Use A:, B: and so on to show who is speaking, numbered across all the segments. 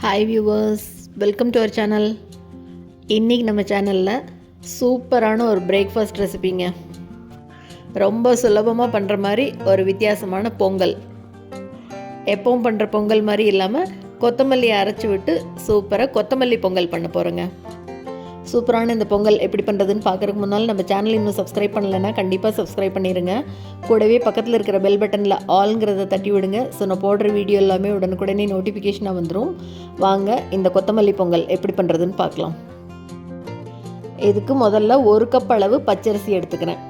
A: Hi viewers, welcome to our channel. இன்றைக்கி நம்ம சேனலில் சூப்பரான ஒரு பிரேக்ஃபாஸ்ட் ரெசிபிங்க. ரொம்ப சுலபமாக பண்ணுற மாதிரி ஒரு வித்தியாசமான பொங்கல். எப்பவும் பண்ணுற பொங்கல் மாதிரி இல்லாமல் கொத்தமல்லி அரைச்சி விட்டு சூப்பராக கொத்தமல்லி பொங்கல் பண்ண போகிறோங்க. சூப்பரான இந்த பொங்கல் எப்படி பண்ணுறதுன்னு பார்க்குறதுக்கு முன்னால் நம்ம சேனல் இன்னும் சப்ஸ்கிரைப் பண்ணலைன்னா கண்டிப்பாக சப்ஸ்கிரைப் பண்ணிடுங்க. கூடவே பக்கத்தில் இருக்கிற பெல் பட்டனில் ஆல்ங்கிறத தட்டி விடுங்க. ஸோ நான் போடுற வீடியோ எல்லாமே உடனுக்குடனே நோட்டிஃபிகேஷனாக வந்துடும். வாங்க இந்த கொத்தமல்லி பொங்கல் எப்படி பண்ணுறதுன்னு பார்க்கலாம். இதுக்கு முதல்ல 1 கப் அளவு பச்சரிசி எடுத்துக்கிறேன்.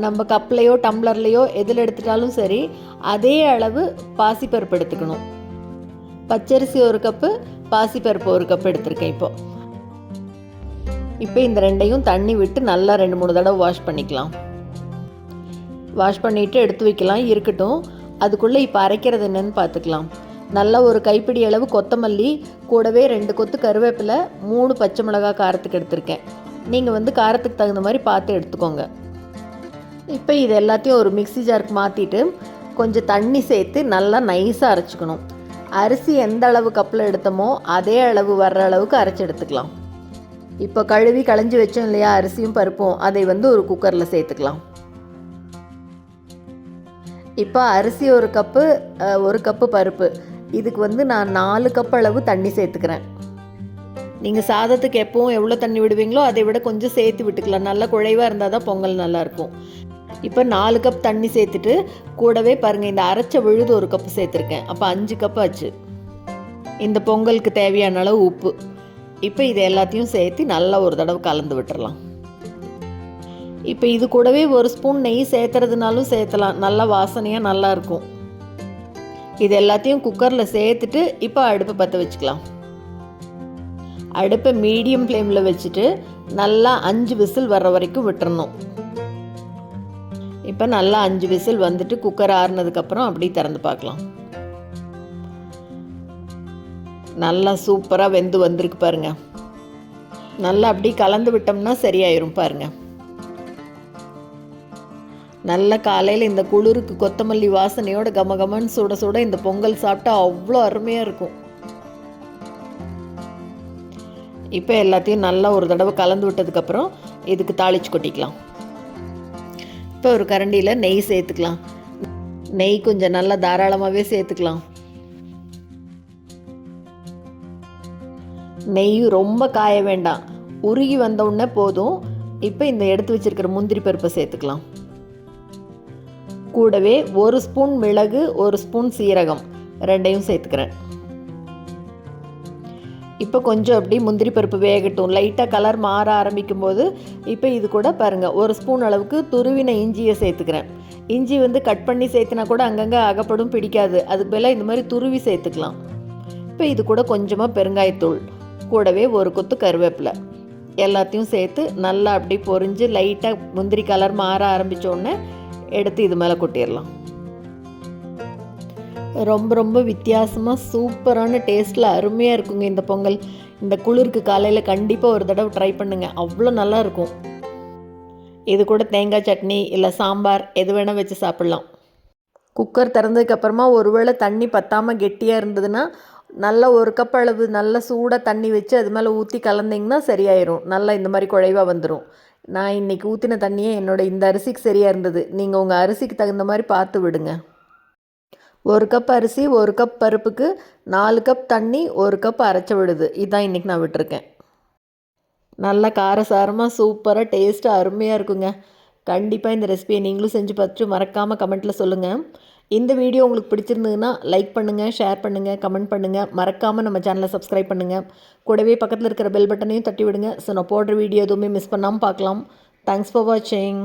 A: நம்ம கப்லேயோ டம்ளர்லேயோ எதில் எடுத்துட்டாலும் சரி, அதே அளவு பாசிப்பருப்பு எடுத்துக்கணும். பச்சரிசி 1 கப்பு, பாசிப்பருப்பு 1 கப் எடுத்திருக்கேன். இப்போ இந்த ரெண்டையும் தண்ணி விட்டு நல்லா 2-3 தடவை வாஷ் பண்ணிக்கலாம். வாஷ் பண்ணிவிட்டு எடுத்து வைக்கலாம், இருக்கட்டும். அதுக்குள்ளே இப்போ அரைக்கிறது என்னன்னு பார்த்துக்கலாம். நல்லா ஒரு கைப்பிடி அளவு கொத்தமல்லி, கூடவே 2 கொத்து கருவேப்பிலை, 3 பச்சை மிளகாய் காரத்துக்கு எடுத்திருக்கேன். நீங்கள் காரத்துக்கு தகுந்த மாதிரி பார்த்து எடுத்துக்கோங்க. இப்போ இது எல்லாத்தையும் ஒரு மிக்ஸி ஜாருக்கு மாற்றிட்டு கொஞ்சம் தண்ணி சேர்த்து நல்லா நைஸாக அரைச்சிக்கணும். அரிசி எந்த அளவு கப்பில் எடுத்தோமோ அதே அளவு வர்ற அளவுக்கு அரைச்சி எடுத்துக்கலாம். இப்போ கழுவி களைஞ்சி வச்சோம் இல்லையா, அரிசியும் பருப்பும், அதை ஒரு குக்கரில் சேர்த்துக்கலாம். இப்போ அரிசி 1 கப்பு, 1 கப்பு பருப்பு, இதுக்கு நான் 4 கப் அளவு தண்ணி சேர்த்துக்கிறேன். நீங்கள் சாதத்துக்கு எப்பவும் எவ்வளோ தண்ணி விடுவீங்களோ அதை விட கொஞ்சம் சேர்த்து விட்டுக்கலாம். நல்லா குழைவாக இருந்தால் தான் பொங்கல் நல்லாயிருக்கும். இப்போ 4 கப் தண்ணி சேர்த்துட்டு கூடவே பாருங்கள், இந்த அரைச்ச விழுது 1 கப்பு சேர்த்துருக்கேன். அப்போ 5 கப் ஆச்சு. இந்த பொங்கலுக்கு தேவையான அளவு உப்பு. இப்போ இது எல்லாத்தையும் சேர்த்து நல்லா ஒரு தடவை கலந்து விட்டுறலாம். இப்போ இது கூடவே 1 ஸ்பூன் நெய் சேர்த்துறதுனாலும் சேர்த்தலாம், நல்லா வாசனையாக நல்லாயிருக்கும். இது எல்லாத்தையும் குக்கரில் சேர்த்துட்டு இப்போ அடுப்பை பற்ற வச்சுக்கலாம். அடுப்பை மீடியம் ஃப்ளேமில் வச்சுட்டு நல்லா 5 விசில் வர்ற வரைக்கும் விட்டுறணும். இப்போ நல்லா 5 விசில் வந்துட்டு குக்கர் ஆறுனதுக்கப்புறம் அப்படி திறந்து பார்க்கலாம். நல்லா சூப்பராக வெந்து வந்திருக்கு பாருங்கள். நல்லா அப்படி கலந்து விட்டோம்னா சரியாயிரும் பாருங்கள். நல்ல காலையில் இந்த குளிருக்கு கொத்தமல்லி வாசனையோட கமகமன்னு சுட சுட இந்த பொங்கல் சாப்பிட்டா அவ்வளோ அருமையாக இருக்கும். இப்போ எல்லாத்தையும் நல்லா ஒரு தடவை கலந்து விட்டதுக்கப்புறம் இதுக்கு தாளிச்சு கொட்டிக்கலாம். இப்போ ஒரு கரண்டியில் நெய் சேர்த்துக்கலாம். நெய் கொஞ்சம் நல்லா தாராளமாகவே சேர்த்துக்கலாம். நெய் ரொம்ப காய வேண்டாம், உருகி வந்த உடனே போதும். இப்போ இந்த எடுத்து வச்சிருக்கிற முந்திரி பருப்பை சேர்த்துக்கலாம். கூடவே 1 ஸ்பூன் மிளகு, 1 ஸ்பூன் சீரகம், ரெண்டையும் சேர்த்துக்கிறேன். இப்போ கொஞ்சம் அப்படி முந்திரி பருப்பு வேகட்டும். லைட்டாக கலர் மாற ஆரம்பிக்கும் போது இப்போ இது கூட பாருங்கள், 1 ஸ்பூன் அளவுக்கு துருவின இஞ்சியை சேர்த்துக்கிறேன். இஞ்சி கட் பண்ணி சேர்த்துனா கூட அங்கங்கே அகப்படும், பிடிக்காது. அதுக்கு பதிலாக இந்த மாதிரி துருவி சேர்த்துக்கலாம். இப்போ இது கூட கொஞ்சமாக பெருங்காயத்தூள், கூடவே 1 கொத்து கருவேப்பிலை, எல்லாத்தையும் சேர்த்து நல்லா அப்படி பொரிஞ்சு லைட்டாக முந்திரி கலர் மாற ஆரம்பித்தோடனே எடுத்து இது மேலே கொட்டிடலாம். ரொம்ப ரொம்ப வித்தியாசமாக சூப்பரான டேஸ்ட்டில் அருமையாக இருக்குங்க இந்த பொங்கல். இந்த குளிருக்கு காலையில் கண்டிப்பாக ஒரு தடவை ட்ரை பண்ணுங்கள், அவ்வளோ நல்லாயிருக்கும். இது கூட தேங்காய் சட்னி இல்லை சாம்பார் எது வேணால் வச்சு சாப்பிட்லாம். குக்கர் திறந்ததுக்கப்புறமா ஒருவேளை தண்ணி பற்றாமல் கெட்டியாக இருந்ததுன்னா நல்லா 1 கப் அளவு நல்ல சூடாக தண்ணி வச்சு அது மேலே ஊற்றி கலந்திங்கன்னா சரியாயிரும். நல்லா இந்த மாதிரி குழைவாக வந்துடும். நான் இன்றைக்கி ஊற்றின தண்ணியே இந்த அரிசிக்கு சரியாக இருந்தது. நீங்கள் உங்கள் அரிசிக்கு தகுந்த மாதிரி பார்த்து விடுங்க. 1 கப் அரிசி 1 கப் பருப்புக்கு 4 கப் தண்ணி 1 கப் அரைச்ச விடுது. இதுதான் இன்றைக்கி நான் விட்டுருக்கேன். நல்லா காரசாரமாக சூப்பராக டேஸ்ட்டாக அருமையாக இருக்குங்க. கண்டிப்பாக இந்த ரெசிபியை நீங்களும் செஞ்சு பார்த்துட்டு மறக்காமல் கமெண்ட்டில் சொல்லுங்கள். இந்த வீடியோ உங்களுக்கு பிடிச்சிருந்ததுன்னா லைக் பண்ணுங்கள், ஷேர் பண்ணுங்கள், கமெண்ட் பண்ணுங்கள். மறக்காமல் நம்ம சேனலை சப்ஸ்கிரைப் பண்ணுங்கள். கூடவே பக்கத்தில் இருக்கிற பெல் பட்டனையும் தட்டி விடுங்க. ஸோ நான் போடுற வீடியோ எதுவுமே மிஸ் பண்ணாமல் பார்க்கலாம். தேங்க்ஸ் ஃபார் வாட்சிங்.